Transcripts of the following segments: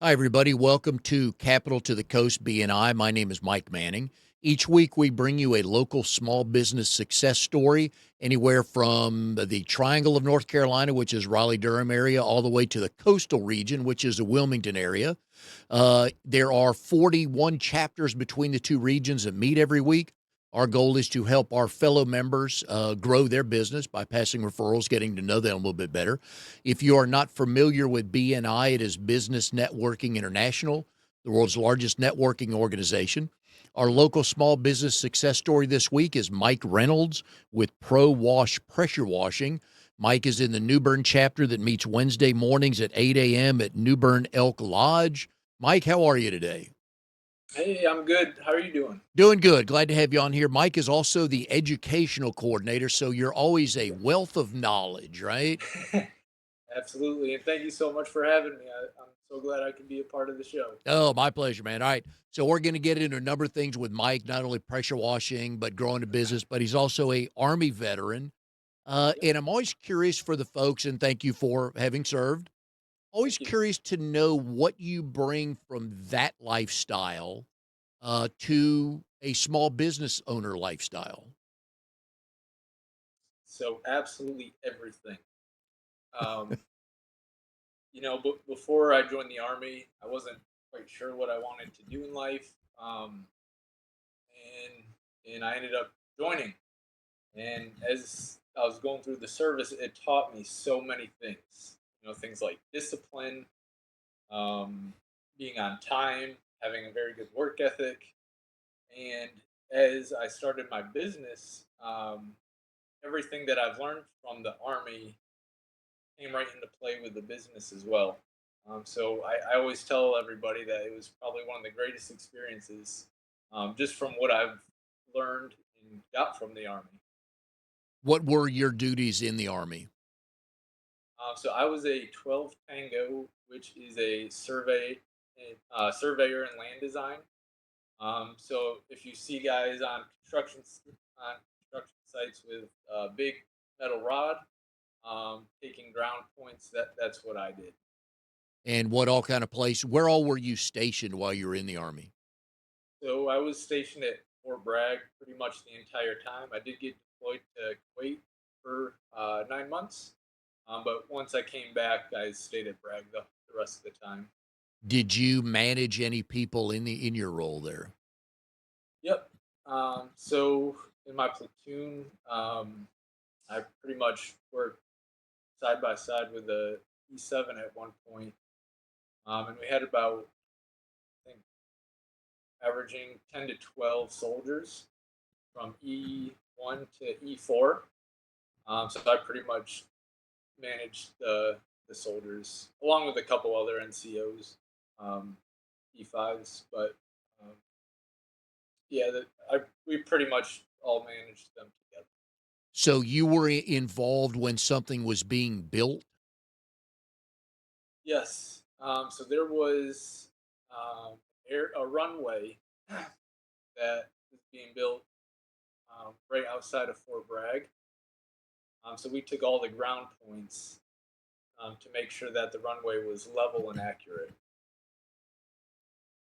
Hi, everybody. Welcome to Capital to the Coast BNI. My name is Mike Manning. Each week, we bring you a local small business success story, anywhere from the Triangle of North Carolina, which is Raleigh Durham area, all the way to the coastal region, which is the Wilmington area. There are 41 chapters between the two regions that meet every week. Our goal is to help our fellow members grow their business by passing referrals, getting to know them a little bit better. If you are not familiar with BNI, it is Business Networking International, the world's largest networking organization. Our local small business success story this week is Mike Reynolds with Pro Wash Pressure Washing. Mike is in the New Bern chapter that meets Wednesday mornings at 8 a.m. at New Bern Elk Lodge. Mike, how are you today? Hey, I'm good. How are you doing? Doing good. Glad to have you on here. Mike is also the educational coordinator, so you're always a Yeah. wealth of knowledge, right? Absolutely. And thank you so much for having me. I'm so glad I can be a part of the show. Oh, my pleasure, man. All right. So we're going to get into a number of things with Mike, not only pressure washing, but growing a business, but he's also a Army veteran. Yep. And I'm always curious for the folks, and thank you for having served. Always Thank you. curious to know what you bring from that lifestyle to a small business owner lifestyle. So, absolutely everything. Um, but before I joined the Army, I wasn't quite sure what I wanted to do in life. And I ended up joining. And as I was going through the service, it taught me so many things. Things like discipline, um, being on time, having a very good work ethic. And as I started my business, everything that I've learned from the Army came right into play with the business as well. So I always tell everybody that it was probably one of the greatest experiences, just from what I've learned and got from the Army. What were your duties in the Army? So I was a 12 Tango, which is a surveyor in land design. So if you see guys on construction sites with a big metal rod, taking ground points, that's what I did. And what all kind of place, where all were you stationed while you were in the Army? So I was stationed at Fort Bragg pretty much the entire time. I did get deployed to Kuwait for 9 months, but once I came back, I stayed at Bragg the rest of the time. Did you manage any people in your role there? Yep. So in my platoon, I pretty much worked side by side with the E7 at one point. And we had about, I think, averaging 10 to 12 soldiers from E1 to E4. So I pretty much managed the soldiers along with a couple other NCOs, um, E5s. But um, yeah, we pretty much all managed them together. So you were involved when something was being built? Yes. So there was a runway that was being built right outside of Fort Bragg. So we took all the ground points to make sure that the runway was level and accurate.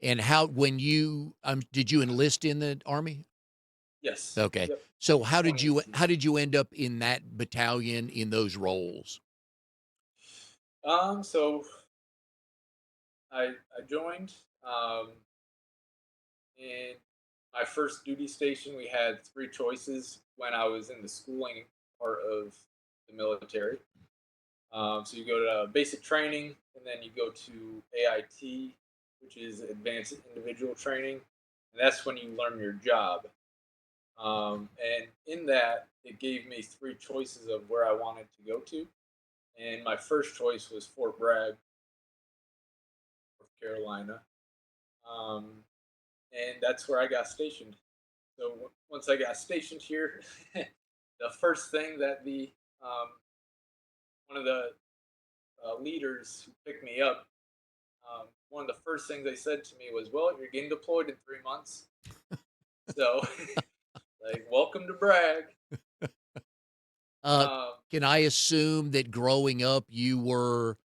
And how when you did you enlist in the Army? Yes. Okay. Yep. So In 2018. how did you end up in that battalion in those roles? So I joined in my first duty station. We had three choices when I was in the schooling part of the military. So you go to basic training, and then you go to AIT, which is advanced individual training, and that's when you learn your job. And in that, it gave me three choices of where I wanted to go to. And my first choice was Fort Bragg, North Carolina. Um, and that's where I got stationed. So once I got stationed here, the first thing that the one of the leaders who picked me up, one of the first things they said to me was, "Well, you're getting deployed in 3 months, so like, welcome to Bragg." Uh, Um, can I assume that growing up you were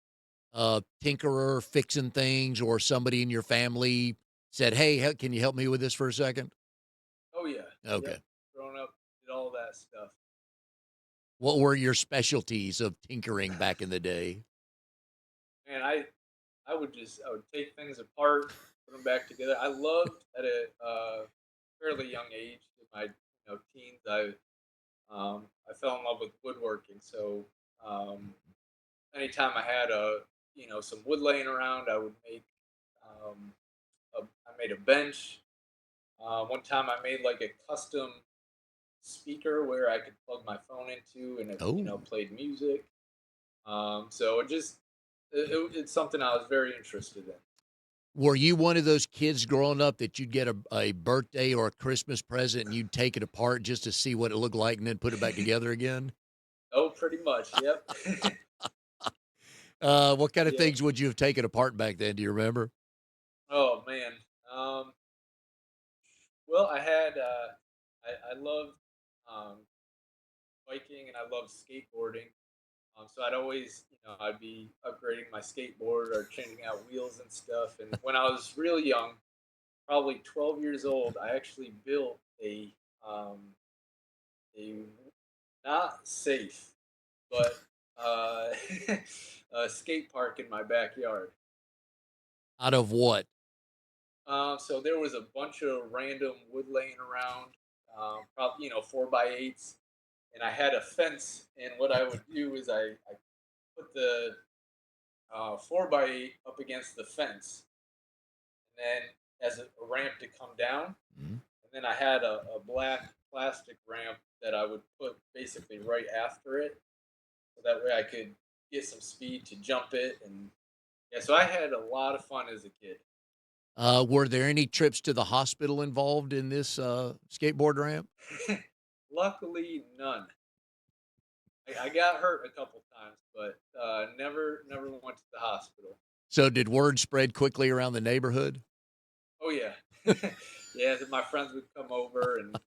tinkerer fixing things, or somebody in your family said, "Hey, can you help me with this for a second?" Oh yeah. Okay. Yep. Growing up, did all that stuff. What were your specialties of tinkering back in the day? And I would take things apart, put them back together. I loved at a fairly young age, in my teens. I fell in love with woodworking. So anytime I had some wood laying around, I would make um, I made a bench. One time I made like a custom speaker where I could plug my phone into, and it Oh, played music. So it's something I was very interested in. were you one of those kids growing up that you'd get a birthday or a Christmas present and you'd take it apart just to see what it looked like and then put it back together again? Oh, pretty much. Yep. What kind of Yeah. things would you have taken apart back then? Do you remember? Oh man. Um, well, I loved um, biking and I loved skateboarding. So I'd always, I'd be upgrading my skateboard or changing out wheels and stuff. And when I was really young, probably 12 years old, I actually built um, a not safe, but uh, a skate park in my backyard. Out of what? So there was a bunch of random wood laying around, probably 4x8s, and I had a fence. And what I would do is I put the 4x8 up against the fence, and then as a ramp to come down. Mhm. And then I had a black plastic ramp that I would put basically right after it, so that way I could get some speed to jump it. And yeah, so I had a lot of fun as a kid. Were there any trips to the hospital involved in this skateboard ramp? Luckily, none. I got hurt a couple times, but never went to the hospital. So, did word spread quickly around the neighborhood? Oh yeah, yeah. My friends would come over, and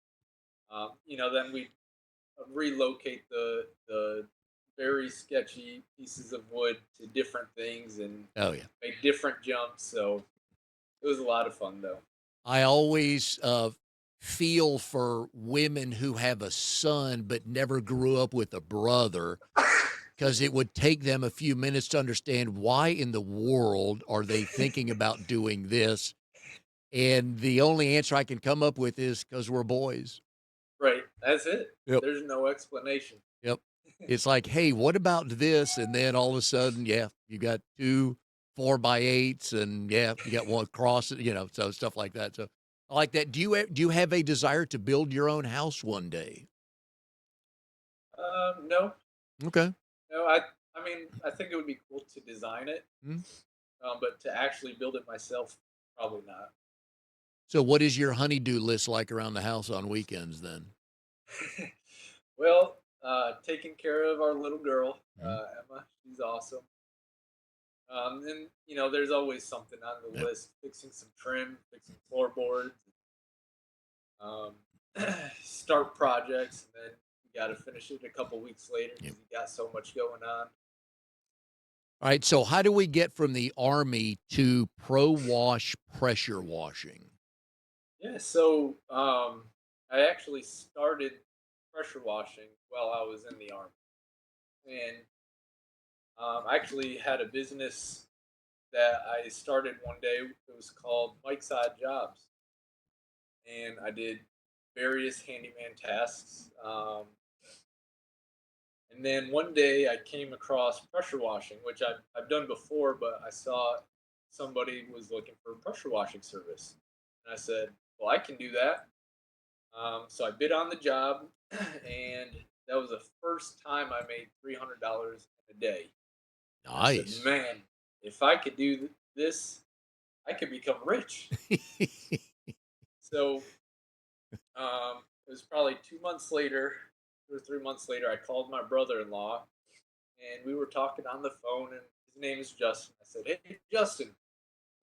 then we relocate the very sketchy pieces of wood to different things and Oh, yeah. make different jumps. So it was a lot of fun, though. I always feel for women who have a son but never grew up with a brother Excuse because me. it would take them a few minutes to understand why in the world are they thinking about doing this. And the only answer I can come up with is because we're boys. Right, that's it. Yep. There's no explanation. Yep. It's like, hey, what about this? And then all of a sudden, yeah, you got two 4x8s, and yeah, you got one cross, so stuff like that. So I like that. Do you have a desire to build your own house one day? No, Okay. no. I mean, I think it would be cool to design it, Mm. but to actually build it myself, probably not. So what is your honeydew list like around the house on weekends then? Well, taking care of our little girl, Mhm. Emma. She's awesome. And there's always something on the Yep. list: fixing some trim, fixing floorboards, um, start projects, and then you got to finish it a couple weeks later Yep. because you got so much going on. All right. So how do we get from the Army to pro wash pressure washing? Yeah, so I actually started pressure washing while I was in the army, and I actually had a business that I started one day. It was called Mike's Odd Jobs, and I did various handyman tasks. And then one day I came across pressure washing, which I've done before, but I saw somebody was looking for a pressure washing service. And I said, well, I can do that. So I bid on the job, and that was the first time I made $300 in a day. And I said, Nice. man, if I could do this, I could become rich. So it was probably 2 months later, 2 or 3 months later, I called my brother in law, and we were talking on the phone, and his name is Justin. I said, hey, Justin,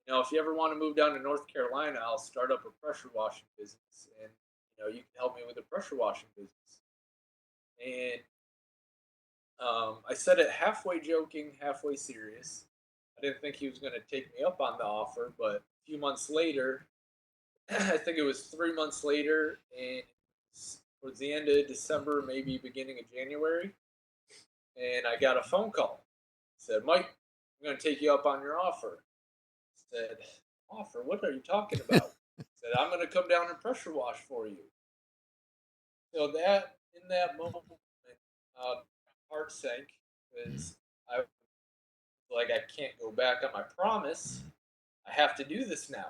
if you ever want to move down to North Carolina, I'll start up a pressure washing business, and you can help me with the pressure washing business. And I said it halfway joking, halfway serious. I didn't think he was going to take me up on the offer, but a few months later, I think it was 3 months later, and towards the end of December, maybe beginning of January, and I got a phone call. It said, Mike, I'm going to take you up on your offer. I said, offer? What are you talking about? I said, I'm going to come down and pressure wash for you. So that in that moment, uh, heart sank Mm. because I was like, I can't go back on my promise. I have to do this now.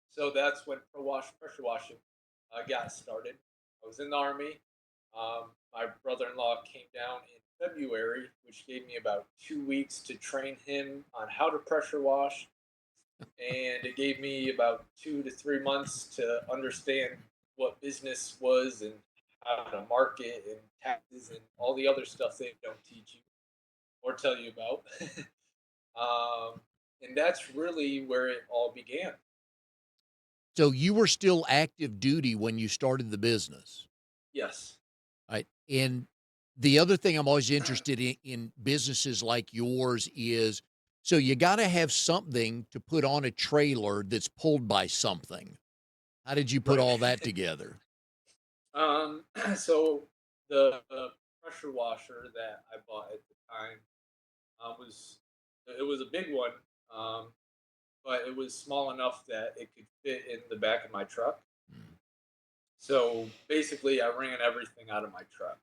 So that's when pressure washing got started. I was in the army. My brother-in-law came down in February, which gave me about 2 weeks to train him on how to pressure wash, and it gave me about 2 to 3 months to understand what business was and how to market and taxes and all the other stuff they don't teach you or tell you about. And that's really where it all began. So you were still active duty when you started the business, Yes. right? And the other thing I'm always interested in businesses like yours is so you got to have something to put on a trailer that's pulled by something. How did you put Right. all that together? So the pressure washer that I bought at the time was it was a big one, um, but it was small enough that it could fit in the back of my truck. Mm. So basically, I ran everything out of my truck.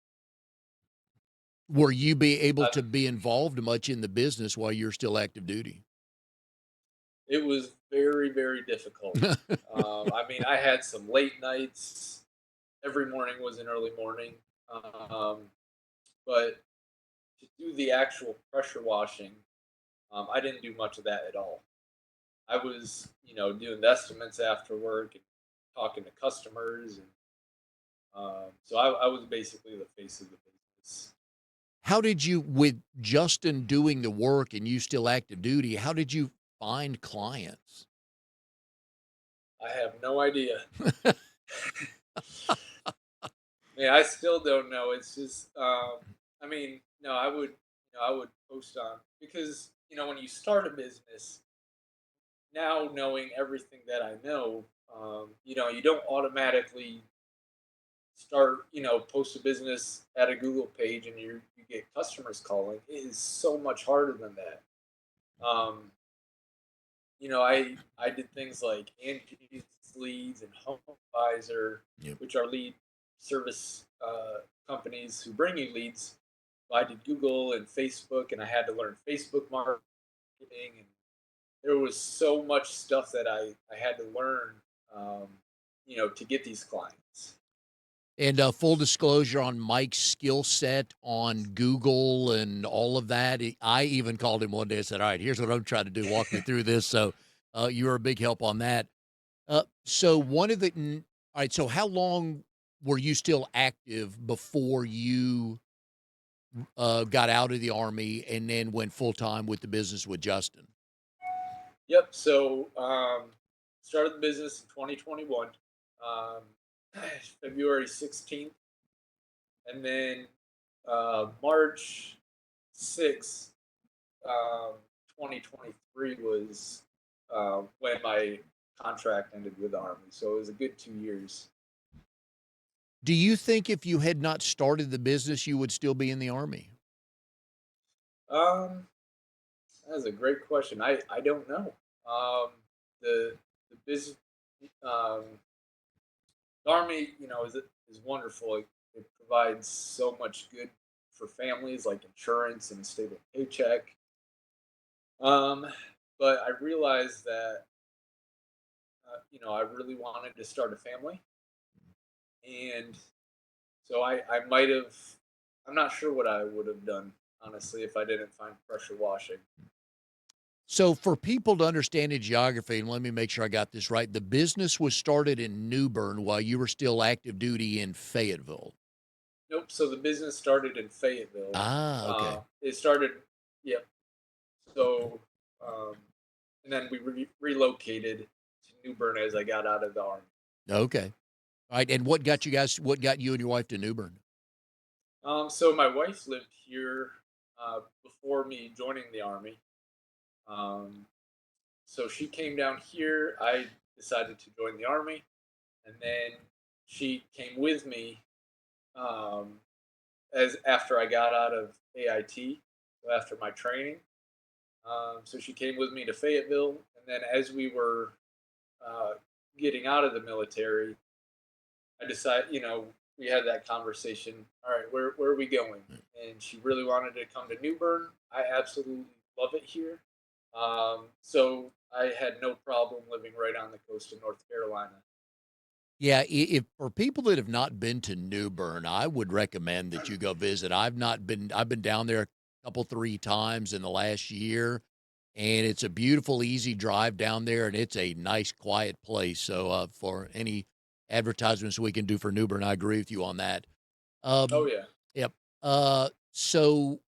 Were you be able Uh, to be involved much in the business while you're still active duty? it was very, very difficult. I mean, I had some late nights. Every morning was an early morning. Um, but to do the actual pressure washing, I didn't do much of that at all. I was, doing the estimates after work and talking to customers, and so I was basically the face of the business. How did you, with Justin doing the work and you still active duty, how did you find clients? I have no idea. Man, I still don't know. It's just, I mean, no, I would post on because when you start a business, now knowing everything that I know, you don't automatically start, post a business at a Google page and you get customers calling. It is so much harder than that. Um, I did things like Angie's Leads and Home Advisor, Yep. which are lead service companies who bring you leads. So I did Google and Facebook, and I had to learn Facebook marketing, and there was so much stuff that I had to learn, um, to get these clients. And full disclosure on Mike's skill set on Google and all of that. I even called him one day and said, "All right, here's what I'm trying to do. Walk me through this." So you were a big help on that. So one of all right. So how long were you still active before you got out of the army and then went full time with the business with Justin? Yep. So started the business in 2021, um, February 16th, and then March 6th, 2023 was when my contract ended with the Army. So it was a good 2 years. Do you think if you had not started the business, you would still be in the army? Um, that's a great question. I don't know. Um, the business um, the Army, is wonderful. It provides so much good for families, like insurance and a stable paycheck. Um, but I realized that I really wanted to start a family, and so I might have. I'm not sure what I would have done honestly if I didn't find pressure washing. So, for people to understand the geography, and let me make sure I got this right, the business was started in New Bern while you were still active duty in Fayetteville. Nope. So the business started in Fayetteville. Ah, okay. It started. Yep. So, um, and then we relocated to New Bern as I got out of the army. Okay. All right. And what got you and your wife to New Bern? So my wife lived here before me joining the army, Um, so she came down here. I decided to join the army, and then she came with me um, as after I got out of AIT, so after my training. So she came with me to Fayetteville, and then as we were uh, getting out of the military, I decided, we had that conversation. All right, where are we going? And she really wanted to come to New Bern. I absolutely love it here. So I had no problem living right on the coast of North Carolina. Yeah, if for people that have not been to New Bern, I would recommend that you go visit. I've been down there a couple, 3 times in the last year, and it's a beautiful, easy drive down there, and it's a nice, quiet place. So, for any advertisements we can do for New Bern, I agree with you on that. Oh Um, yeah, yep. So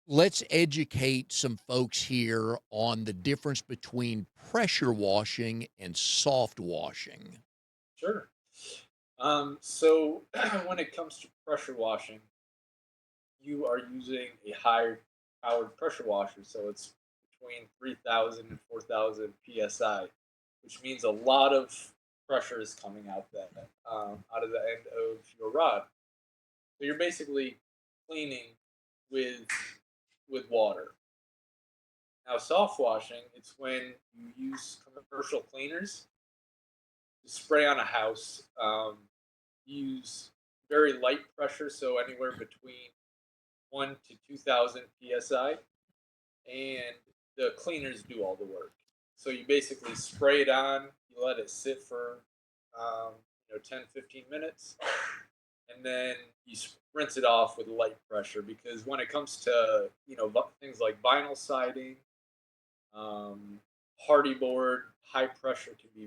let's educate some folks here on the difference between pressure washing and soft washing. sure. So when it comes to pressure washing, you are using a high powered pressure washer. So it's between 3,000 and 4,000 psi, which means a lot of pressure is coming out of the end of your rod. So you're basically cleaning with water. Now, soft washing, it's when you use commercial cleaners to spray on a house. Use very light pressure, so anywhere between 1 to 2,000 psi, and the cleaners do all the work. So you basically spray it on, you let it sit for 10, 15 minutes, and then you rinse it off with light pressure, because when it comes to things like vinyl siding, um, hardy board, high pressure can be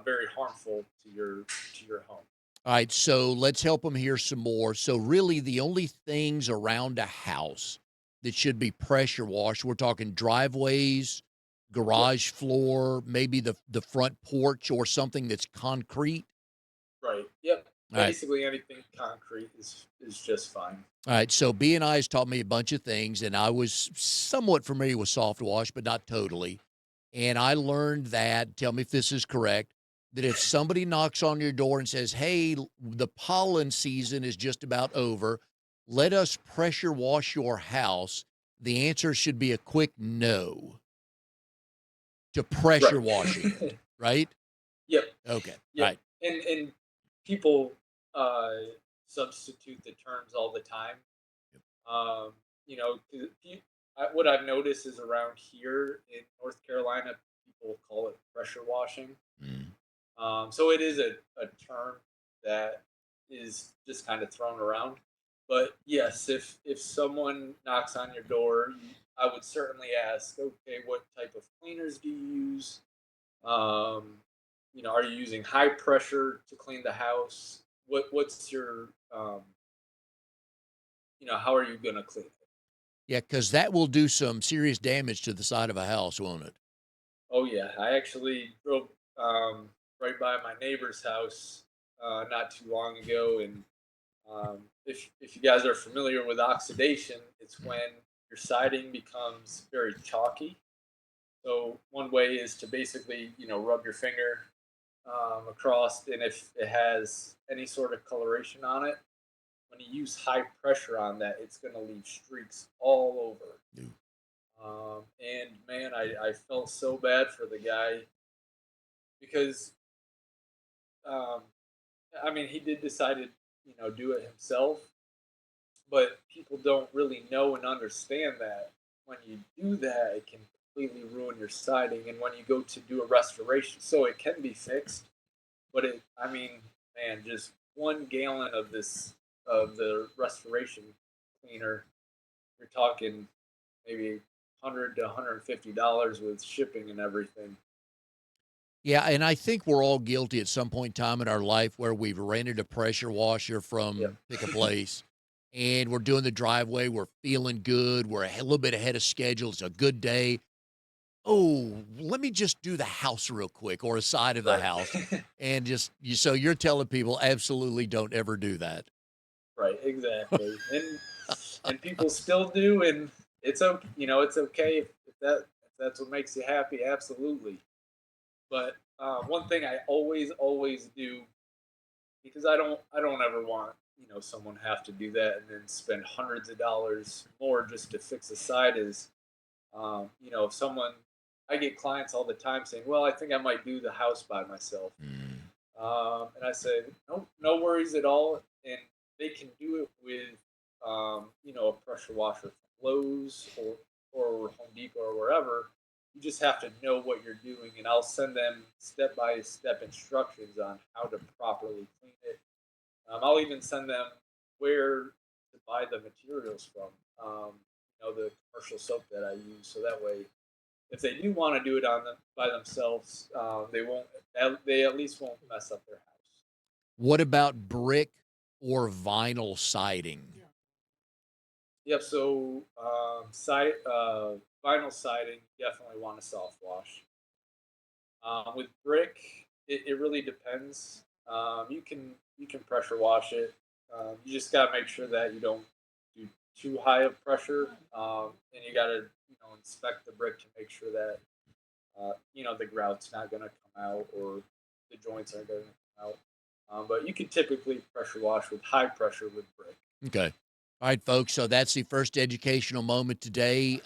very harmful to your home. All right, so let's help them here some more. So, really, the only things around a house that should be pressure washed, we're talking driveways, Yep. garage floor, maybe the front porch or something that's concrete. Right. Yep. All right. Basically, anything concrete is just fine. All right. So, BNI has taught me a bunch of things, and I was somewhat familiar with soft wash, but not totally. And I learned that, tell me if this is correct, that if somebody knocks on your door and says, "Hey, the pollen season is just about over, let us pressure wash your house," the answer should be a quick no to pressure Right. washing it, right? Yep. Okay. All Yep. right. And people uh, substitute the terms all the time. Um, 'cause what I've noticed is around here in North Carolina, people call it pressure washing. Mm. So it is a term that is just kind of thrown around. But yes, if someone knocks on your door, I would certainly ask, okay, what type of cleaners do you use? Um, are you using high pressure to clean the house? What's your how are you gonna clean it? Yeah, because that will do some serious damage to the side of a house, won't it? Oh yeah, I actually drove right by my neighbor's house not too long ago, and if you guys are familiar with oxidation, it's Mm. when your siding becomes very chalky. So one way is to basically rub your finger across, and if it has any sort of coloration on it, when you use high pressure on that, it's going to leave streaks all over. Ooh. And man, I felt so bad for the guy because um, I mean he did decide to do it himself, but people don't really know and understand that when you do that, it can completely ruin your siding. And when you go to do a restoration, so it can be fixed, but I mean, man, just 1 gallon of the restoration cleaner, you're talking maybe $100 to $150 with shipping and everything. Yeah, and I think we're all guilty at some point in time in our life where we've rented a pressure washer Yep. from pick a place and we're doing the driveway. We're feeling good. We're a little bit ahead of schedule. It's a good day. Oh, let me just do the house real quick or a side of the Right. house. And so you're telling people absolutely don't ever do that. Right. Exactly. And people still do, and it's okay. It's okay if that's what makes you happy. Absolutely. But one thing I always do, because I don't ever want someone have to do that and then spend hundreds of dollars more just to fix a side, is if someone, I get clients all the time saying, well, I think I might do the house by myself. Mm. And I said, no worries at all. And they can do it with, a pressure washer from Lowe's or Home Depot or wherever. You just have to know what you're doing, and I'll send them step by step instructions on how to properly clean it. I'll even send them where to buy the materials from. The commercial soap that I use, so that way, if they do want to do it on them by themselves, they won't. They at least won't mess up their house. What about brick or vinyl siding? Yep. So vinyl siding, definitely want to soft wash. With brick, it really depends. You can pressure wash it. You just gotta make sure that you don't do too high of pressure, and you gotta inspect the brick to make sure that the grout's not gonna come out, or the joints aren't gonna come out. But you can typically pressure wash with high pressure with brick. Okay. All right, folks. So that's the first educational moment today.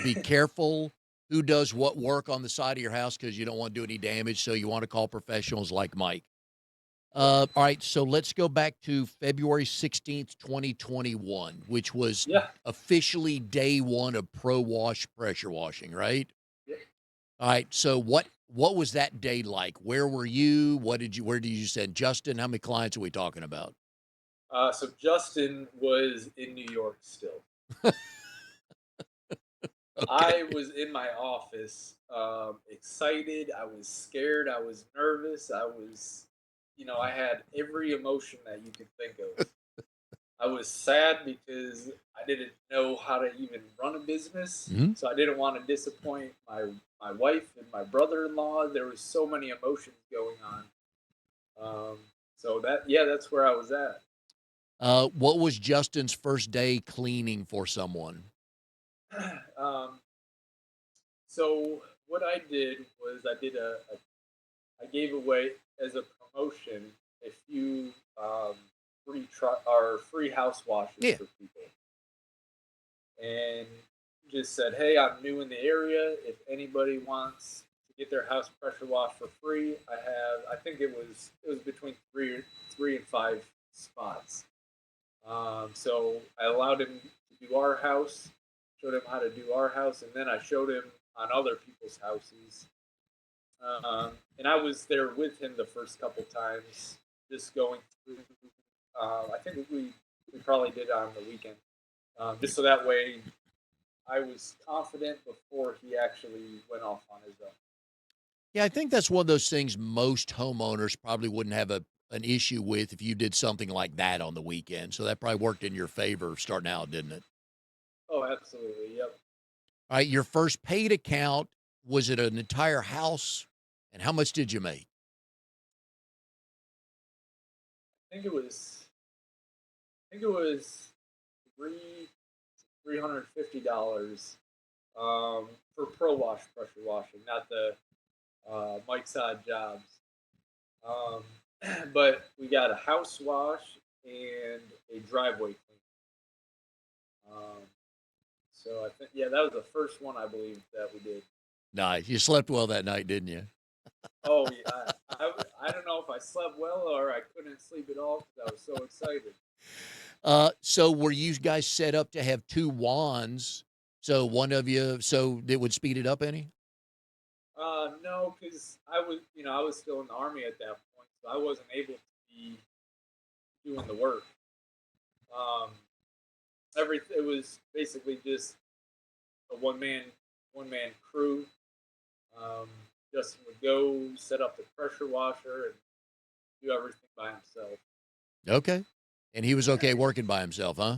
Be careful who does what work on the side of your house because you don't want to do any damage. So you want to call professionals like Mike. Yep. All right. So let's go back to February 16th, 2021, which was Yeah. officially day one of pro wash pressure washing, right? Yep. All right. So what was that day like? Where were you? Where did you send Justin? How many clients are we talking about? So Justin was in New York still. Okay. I was in my office, excited. I was scared. I was nervous. I had every emotion that you could think of. I was sad because I didn't know how to even run a business, Mhm. so I didn't want to disappoint my wife and my brother-in-law. There was so many emotions going on. So that's where I was at. What was Justin's first day cleaning for someone? um, so what I did was I gave away as a promotion a few free house washes Yeah. for people, and just said, "Hey, I'm new in the area. If anybody wants to get their house pressure washed for free, I think it was between three and five spots." So I allowed him to do our house, showed him how to do our house, and then I showed him on other people's houses. And I was there with him the first couple times, just going through. I think we probably did it on the weekend, just so that way I was confident before he actually went off on his own. Yeah, I think that's one of those things most homeowners probably wouldn't have an issue with if you did something like that on the weekend. So that probably worked in your favor starting out, didn't it? Oh, absolutely. Yep. All right, your first paid account, was it an entire house? And how much did you make? I think it was. I think it was $350 for pro wash pressure washing, not the Mike's Odd Jobs. Um, but we got a house wash and a driveway clean. Um, so I think that was the first one I believe that we did. Nice. You slept well that night, didn't you? Oh yeah, I don't know if I slept well or I couldn't sleep at all because I was so excited. So were you guys set up to have two wands? So one of you, so it would speed it up any? No, because I was still in the army at that point, so I wasn't able to be doing the work. Um, it was basically just a one man crew. Um, Justin would go set up the pressure washer and do everything by himself. Okay. And he was okay working by himself, huh?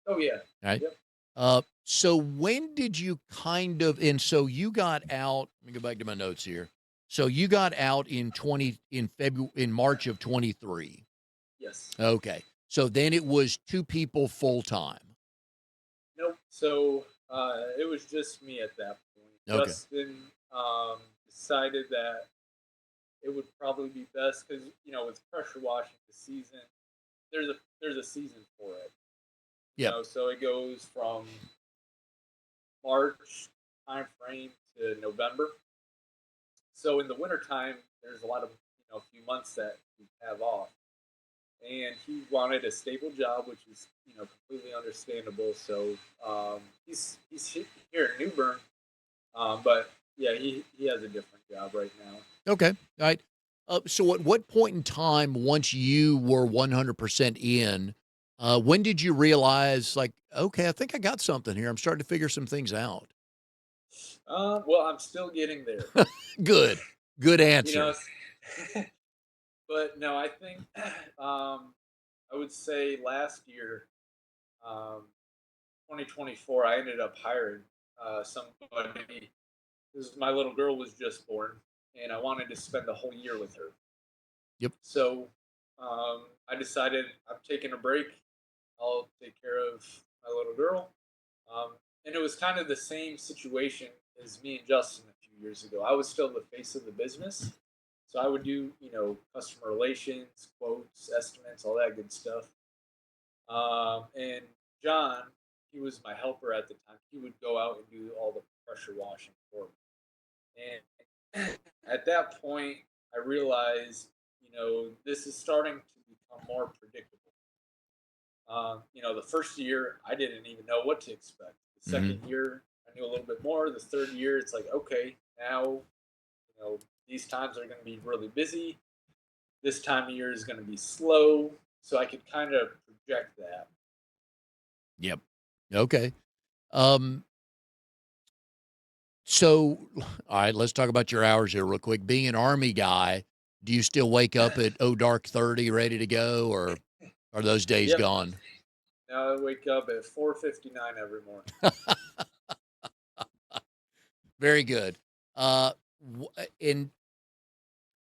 Oh yeah, All right. yep. So when did you and so you got out, let me go back to my notes here. So you got out in March of 23. Yes. Okay. So then it was two people full time. Nope. So It was just me at that point. Okay. Justin decided that it would probably be best because with pressure washing the season, there's a season for it. Yep. So it goes from March time frame to November. So in the wintertime, there's a lot of a few months that we have off, and he wanted a stable job, which is completely understandable. So he's here in New Bern, but yeah, he has a different job right now. Okay. All right. So at what point in time, once you were 100% in, when did you realize, like, okay, I think I got something here. I'm starting to figure some things out. Well, I'm still getting there. Good. Good You know, answer. but no, I think I would say last year, um, 2024, I ended up hiring somebody because my little girl was just born, and I wanted to spend the whole year with her. Yep. So I decided I'm taking a break. I'll take care of my little girl. And it was kind of the same situation as me and Justin a few years ago. I was still the face of the business. So I would do, customer relations, quotes, estimates, all that good stuff. And John, he was my helper at the time. He would go out and do all the pressure washing for me. And at that point, I realized, this is starting to become more predictable. The first year, I didn't even know what to expect. The Hmm. second year, I knew a little bit more. The third year, it's like, okay, now, these times are going to be really busy. This time of year is going to be slow. So I could kind of project that. Yep. Okay. Um, so, all right, let's talk about your hours here real quick. Being an Army guy, do you still wake up at dark 30 ready to go, or are those days Yep. gone? Now I wake up at 4:59 every morning. Very good. And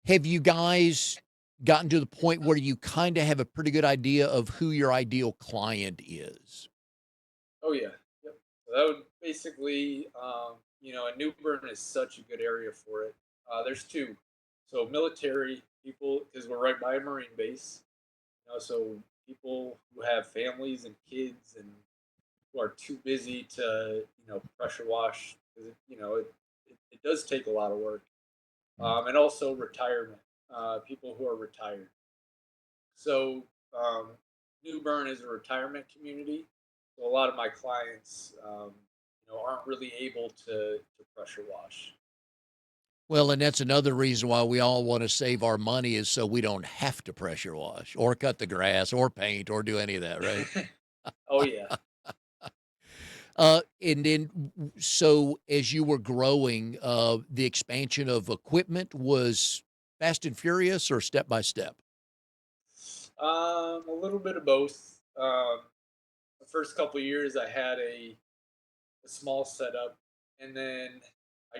have you guys gotten to the point where you kind of have a pretty good idea of who your ideal client is? Oh yeah. Yep. So that would basically, and New Bern is such a good area for it. There's two. So military people, because we're right by a Marine base. So people who have families and kids and who are too busy to, pressure wash because it does take a lot of work. Mm. And also retirement, people who are retired. So New Bern is a retirement community. So a lot of my clients, aren't really able to pressure wash. Well, and that's another reason why we all want to save our money is so we don't have to pressure wash or cut the grass or paint or do any of that, right? Oh yeah. And then, so as you were growing, the expansion of equipment was fast and furious or step by step? A little bit of both. The first couple of years, I had a small setup, and then I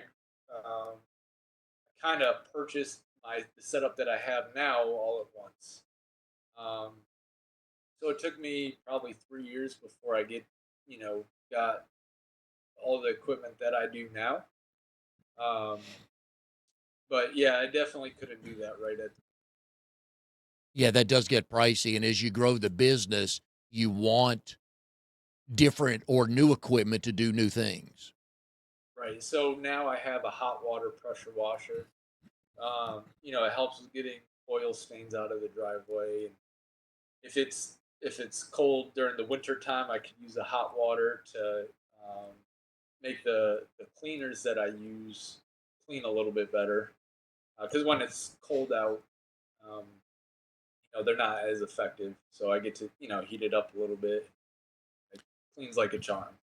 kind of purchased the setup that I have now all at once. Um, so it took me probably 3 years before I got all the equipment that I do now. Um, but yeah, I definitely couldn't do that right at Yeah, that does get pricey. And as you grow the business, you want different or new equipment to do new things. right. So now I have a hot water pressure washer. It helps with getting oil stains out of the driveway. And if it's cold during the winter time, I can use the hot water to um, make the cleaners that I use clean a little bit better. Because when it's cold out, um, they're not as effective. So I get to heat it up a little bit. It cleans like a charm.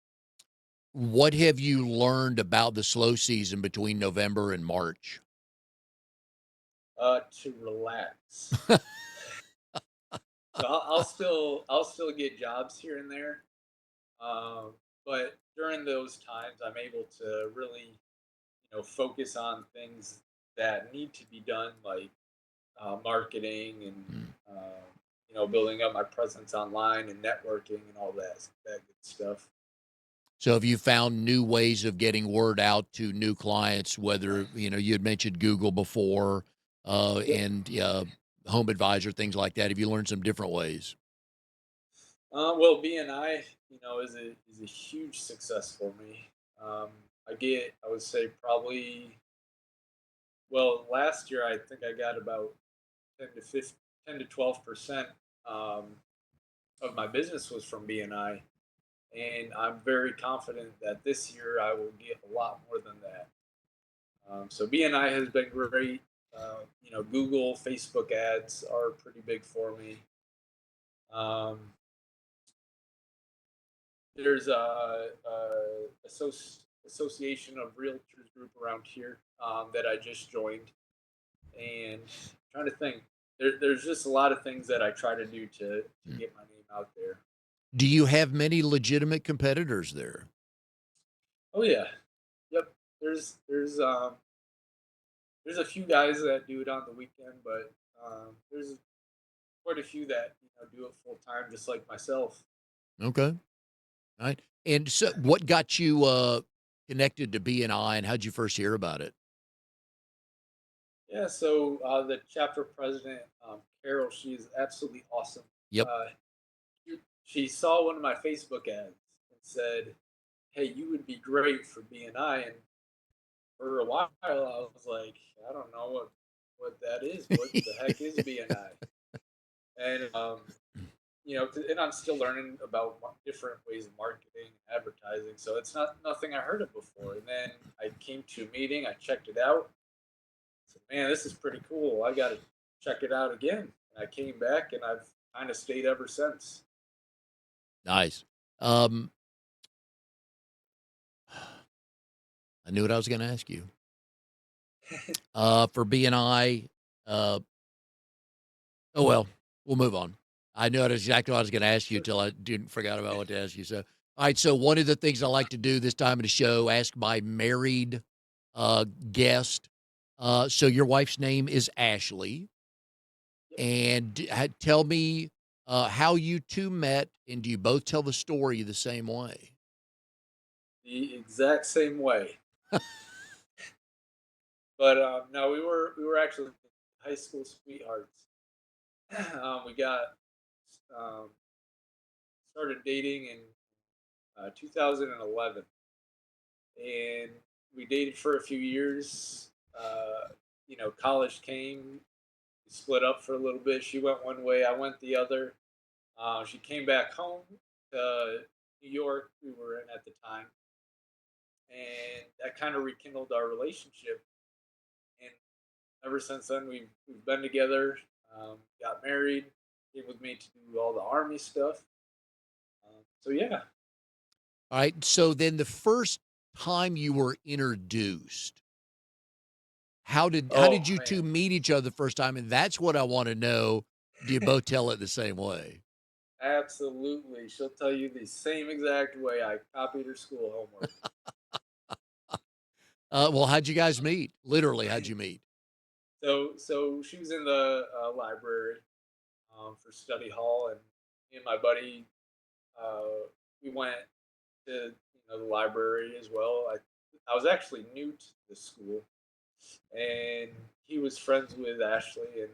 What have you learned about the slow season between November and March? To relax. So I'll still get jobs here and there, um, but during those times I'm able to really focus on things that need to be done, like marketing and Mm. building up my presence online and networking and all that good stuff. So have you found new ways of getting word out to new clients, whether, you had mentioned Google before, Yep. and Home Advisor, things like that. Have you learned some different ways? Well, BNI, is a huge success for me. Um, I would say probably, well, last year I think I got about 10 to 12% of my business was from BNI, and I'm very confident that this year I will get a lot more than that. So BNI has been great. Google, Facebook ads are pretty big for me. Um, there's a association of realtors group around here that I just joined, and I'm trying to think. There's just a lot of things that I try to do to Mm. get my name out there. Do you have many legitimate competitors there? Oh yeah, yep. There's a few guys that do it on the weekend, but there's quite a few that do it full time, just like myself. Okay. All right. And so what got you connected to BNI, and how'd you first hear about it? Yeah, so the chapter president, Carol, she is absolutely awesome. Yep. Uh, she saw one of my Facebook ads and said, "Hey, you would be great for BNI." And for a while, I was like, "I don't know what that is. What the heck is BNI?" And and I'm still learning about different ways of marketing, and advertising. So it's not nothing I heard of before. And then I came to a meeting, I checked it out. I said, "Man, this is pretty cool. I got to check it out again." And I came back, and I've kind of stayed ever since. Nice. Um, I knew what I was going to ask you. For BNI, uh, oh well, we'll move on. I know exactly what I was going to ask you Sure. until I didn't forgot about what to ask you. So, all right. So one of the things I like to do this time of the show, ask my married guest. So your wife's name is Ashley, Yep. and tell me how you two met, and do you both tell the story the same way? The exact same way. But no, we were actually high school sweethearts. We got um, started dating in 2011, and we dated for a few years. College came, we split up for a little bit. She went one way, I went the other. She came back home to New York, we were in at the time, and that kind of rekindled our relationship. And ever since then, we've been together. Got married. Came with me to do all the army stuff. So yeah. All right. So then the first time you were introduced, how did Oh you two man, meet each other the first time? And that's what I want to know. Do you both tell it the same way? absolutely. She'll tell you the same exact way. I copied her school homework. Well, how'd you guys meet? Literally, how'd you meet? So she was in the library for study hall, and me and my buddy uh, we went to the library as well. I was actually new to the school, and he was friends with Ashley and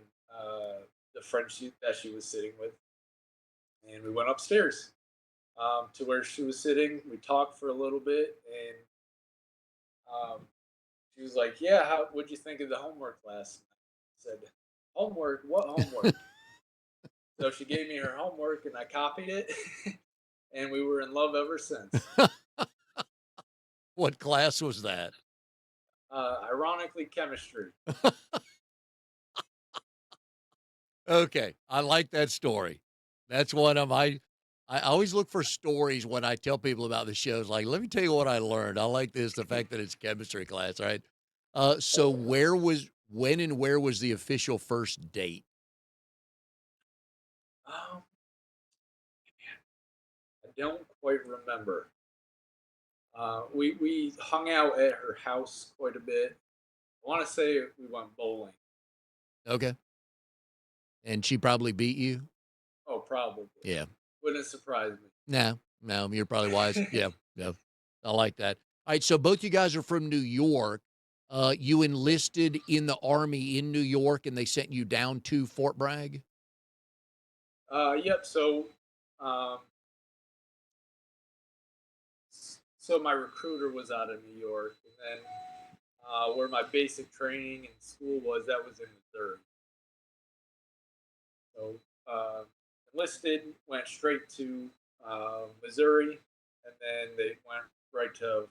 the friend that she was sitting with, and we went upstairs to where she was sitting. We talked for a little bit, and she was like, "Yeah, what'd you think of the homework last night?" I said, "Homework? What homework?" So she gave me her homework, and I copied it, and we were in love ever since. What class was that? Ironically, chemistry. Okay, I like that story. That's one of my. I always look for stories when I tell people about the shows. Like, let me tell you what I learned. I like this, the fact that it's chemistry class, right? So Oh yeah. when and where was the official first date? Um, I don't quite remember. We hung out at her house quite a bit. I want to say we went bowling. Okay, and she probably beat you. Oh, probably. Yeah. Wouldn't surprise No, no, you're probably wise. me. Yeah, yeah. I like that. All right, so both you guys are from New York. You enlisted in the Army in New York, and they sent you down to Fort Bragg? Yep. Um, so my recruiter was out of New York, and then where my basic training in school was, that was in Missouri. So uh, enlisted, went straight to Missouri, and then they went right to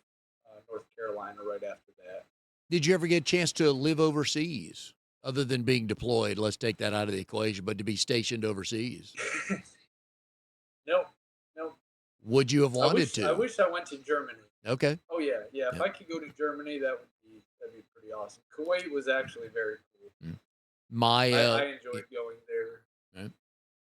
North Carolina right after that. Did you ever get a chance to live overseas other than being deployed? Let's take that out of the equation, but to be stationed overseas. Nope, nope. Would you have wanted I to? wish I went to Germany. Okay. Oh yeah, yeah. If Yeah. I could go to Germany, that'd be pretty awesome. Kuwait was actually very cool. Mm. My I y- enjoyed going there. uh,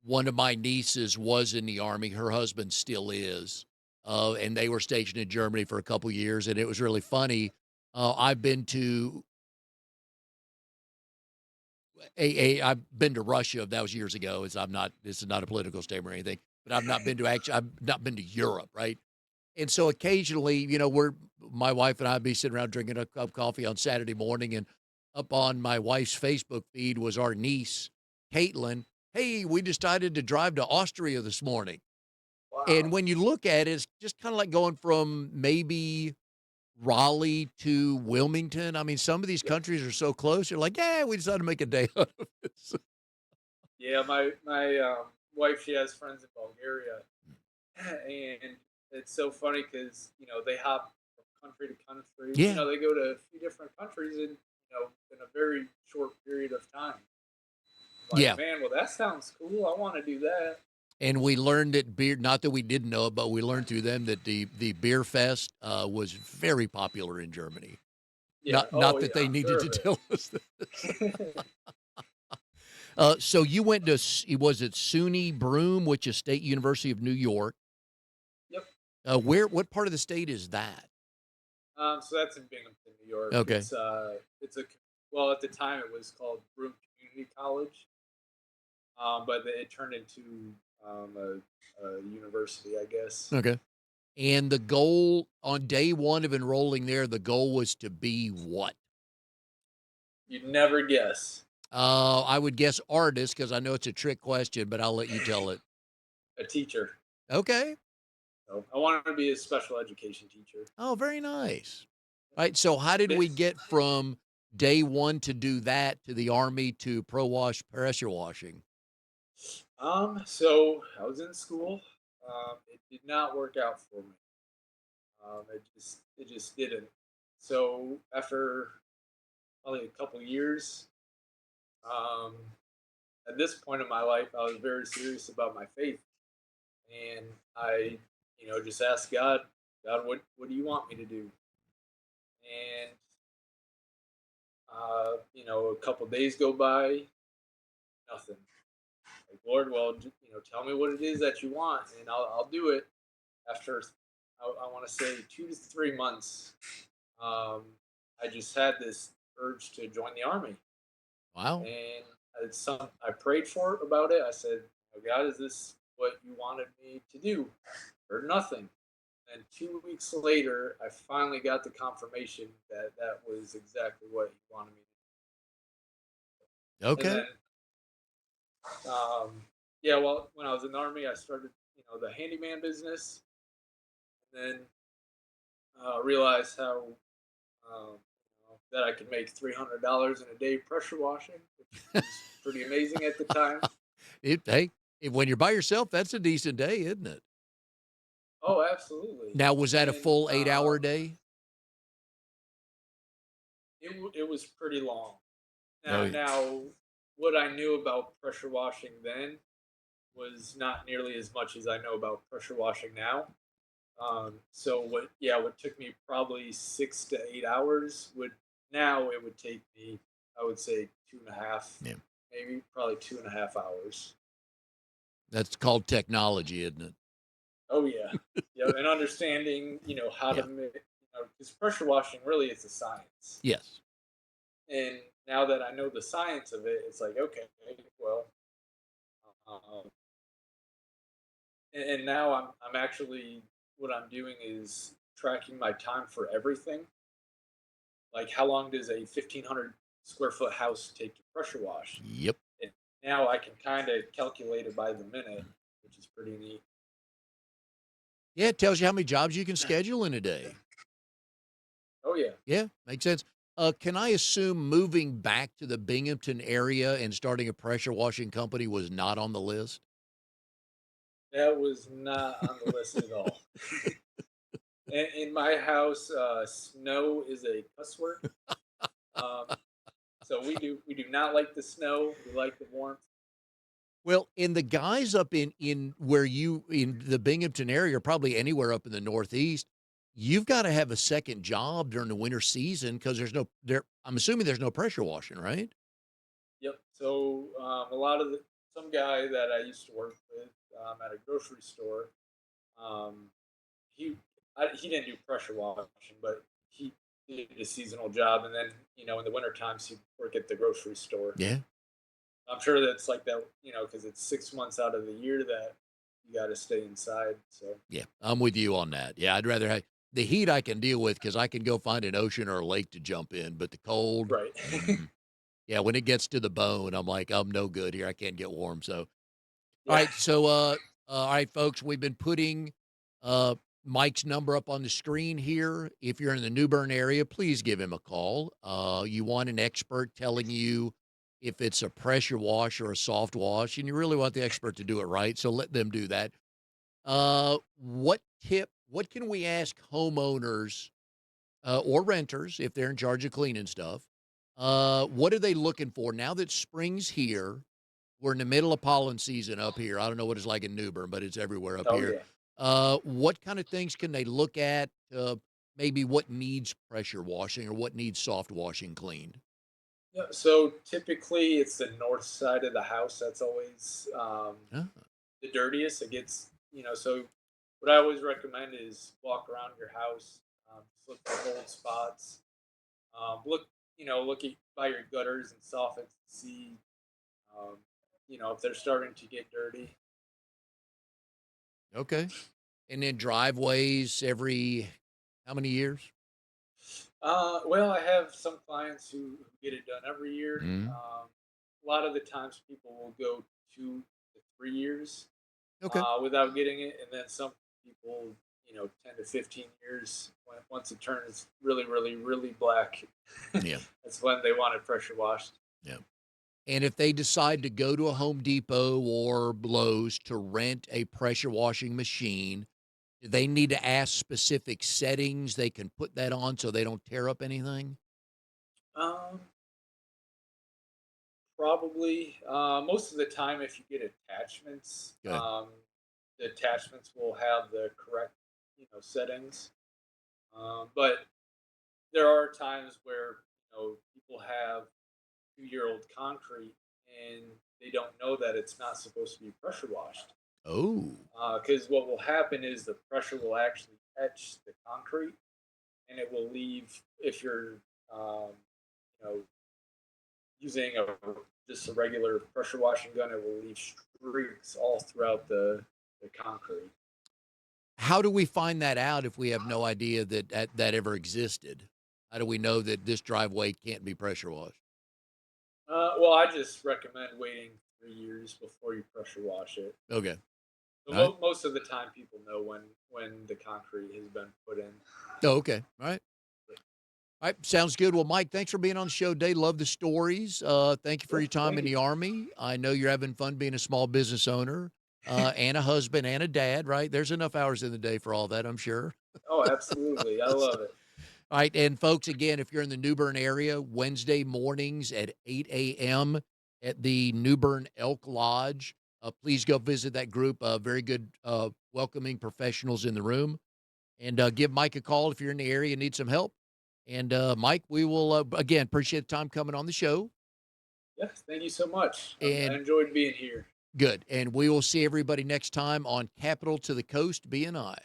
one of my nieces was in the Army. Her husband still is. And they were stationed in Germany for a couple years, and it was really funny. I've been to Russia. That was years ago. This is not a political statement or anything, but I've not been to Europe, right? And so occasionally, my wife and I'd be sitting around drinking a cup of coffee on Saturday morning, and up on my wife's Facebook feed was our niece, Caitlin. Hey, we decided to drive to Austria this morning. And Wow. when you look at it, it's just kind of like going from maybe Raleigh to Wilmington. I mean, some of these Yep. countries are so close. You're like, yeah, we decided to make a day out of it. Yeah, my wife, she has friends in Bulgaria, and it's so funny because they hop from country to country. Yeah, They go to a few different countries in a very short period of time. Like, yeah. man, well, that sounds cool. I want to do that. And we learned that beer, not that we didn't know it, but we learned through them that the beer fest was very popular in Germany. Yeah. Not Oh that yeah, they I'm needed sure to of tell us this. it. So you went to was it SUNY Broome, which is State University of New York? Yep. What part of the state is that? So that's in Binghamton, New York. Okay, It's a well, at the time it was called Broome Community College, but it turned into a university, I guess. okay. And the goal on day one of enrolling there, the goal was to be what? You'd never guess. I would guess artist because I know it's a trick question, but I'll let you tell it. A teacher. Okay. So I wanted to be a special education teacher. Oh, very nice. All right. So, how did we But, get from day one to do that to the Army to pro wash pressure washing? so I was in school. It did not work out for me. It just didn't. So after probably a couple years, um, at this point in my life, I was very serious about my faith, and I, just asked God, God, what do you want me to do? And a couple days go by, nothing. Like, Lord, well, tell me what it is that you want, and I'll do it. After I want to say 2 to 3 months, um, I just had this urge to join the army, Wow. and I prayed for about it. I said, "Oh, God, is this what you wanted me to do?" Heard nothing. And 2 weeks later, I finally got the confirmation that that was exactly what he wanted me to do. And Okay. then, yeah, well, when I was in the army, I started, the handyman business, and then realized how that I could make $300 in a day pressure washing, which was pretty amazing at the time. Hey, when you're by yourself, that's a decent day, isn't it? Oh, absolutely. Now, And was that a then full 8 hour day? it was pretty long. Oh, Now, what I knew about pressure washing then was not nearly as much as I know about pressure washing now. So what took me probably 6 to 8 hours it would take me, I would say, two and a half, yeah. maybe probably 2.5 hours. That's called technology, isn't it? Oh yeah, yeah, and understanding, how to Yeah. make, because pressure washing really is a science. Yes. And now that I know the science of it, it's like, okay, well, um, and now I'm actually, what I'm doing is tracking my time for everything. Like, how long does a 1,500 square foot house take to pressure wash? Yep. And now I can kind of calculate it by the minute, which is pretty neat. Yeah, it tells you how many jobs you can schedule in a day. Oh yeah, Yeah, makes sense. Can I assume moving back to the Binghamton area and starting a pressure washing company was not on the list? that was not on the list at all. In my house, snow is a cuss word. Um, so we do not like the snow. We like the warmth. Well, and the guys up in where you in the Binghamton area, or probably anywhere up in the Northeast, you've got to have a second job during the winter season because there's no there. I'm assuming there's no pressure washing, right? Yep. So a lot of some guy that I used to work with at a grocery store, um, he he didn't do pressure washing, but he did a seasonal job, and then in the winter times he'd work at the grocery store. Yeah. I'm sure that's like that, because it's 6 months out of the year that you got to stay inside. So Yeah, I'm with you on that. Yeah, I'd rather have the heat I can deal with because I can go find an ocean or a lake to jump in, but the cold, right. yeah, when it gets to the bone, I'm like, I'm no good here. I can't get warm. So, all Yeah. right. So, all right, folks, we've been putting uh, Mike's number up on the screen here. If you're in the New Bern area, please give him a call. You want an expert telling you if it's a pressure wash or a soft wash, and you really want the expert to do it right. So let them do that. What can we ask homeowners or renters if they're in charge of cleaning stuff? What are they looking for now that spring's here? We're in the middle of pollen season up here. I don't know what it's like in New Bern, but it's everywhere up Oh here. yeah. What kind of things can they look at? Maybe what needs pressure washing or what needs soft washing cleaned? Yeah, so typically it's the north side of the house that's always Huh? the dirtiest. It gets, so what I always recommend is walk around your house, just look for old spots, look at by your gutters and soffits to see, um, if they're starting to get dirty. Okay. And then driveways every how many years? Well, I have some clients who get it done every year. Mm. A lot of the times people will go 2 to 3 years Okay. without getting it, and then some people, 10 to 15 years. Once it turns really, really, really black, Yeah. that's when they want it pressure washed. Yeah. And if they decide to go to a Home Depot or Lowe's to rent a pressure washing machine, do they need to ask specific settings they can put that on so they don't tear up anything? Um, Probably most of the time, if you get attachments, Good. the attachments will have the correct, settings. But there are times where people have 2-year-old concrete and they don't know that it's not supposed to be pressure washed. Oh, Because what will happen is the pressure will actually etch the concrete, and it will leave if you're um, you know using just a regular pressure washing gun, it will leave streaks all throughout the concrete. how do we find that out if we have no idea that ever existed? How do we know that this driveway can't be pressure washed? Well, I just recommend waiting 3 years before you pressure wash it. Okay. So All right. most of the time, people know when the concrete has been put in. Oh, okay. All right. All right. Sounds good. Well, Mike, thanks for being on the show today. Love the stories. Thank you for Yeah, your time thank in you. the Army. I know you're having fun being a small business owner and a husband and a dad, right? There's enough hours in the day for all that, I'm sure. Oh, absolutely, I love it. All right, and folks, again, if you're in the New Bern area, Wednesday mornings at 8 a.m. at the New Bern Elk Lodge, please go visit that group. Very good, welcoming professionals in the room. And give Mike a call if you're in the area and need some help. And Mike, we will, again, appreciate the time coming on the show. Yes, thank you so much. I And enjoyed being here. good. And we will see everybody next time on Capital to the Coast BNI.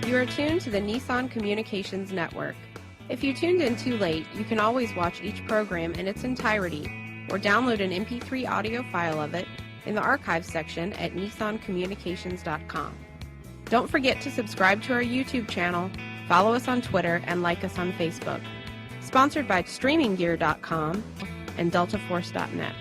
You are tuned tuned to the Nissan Communications Network. If you tuned in too late, you can always watch each program in its entirety or download an MP3 audio file of it in the archives section at nissancommunications.com. Don't forget to subscribe to our YouTube channel, follow us on Twitter, and like us on Facebook. Sponsored by StreamingGear.com and DeltaForce.net.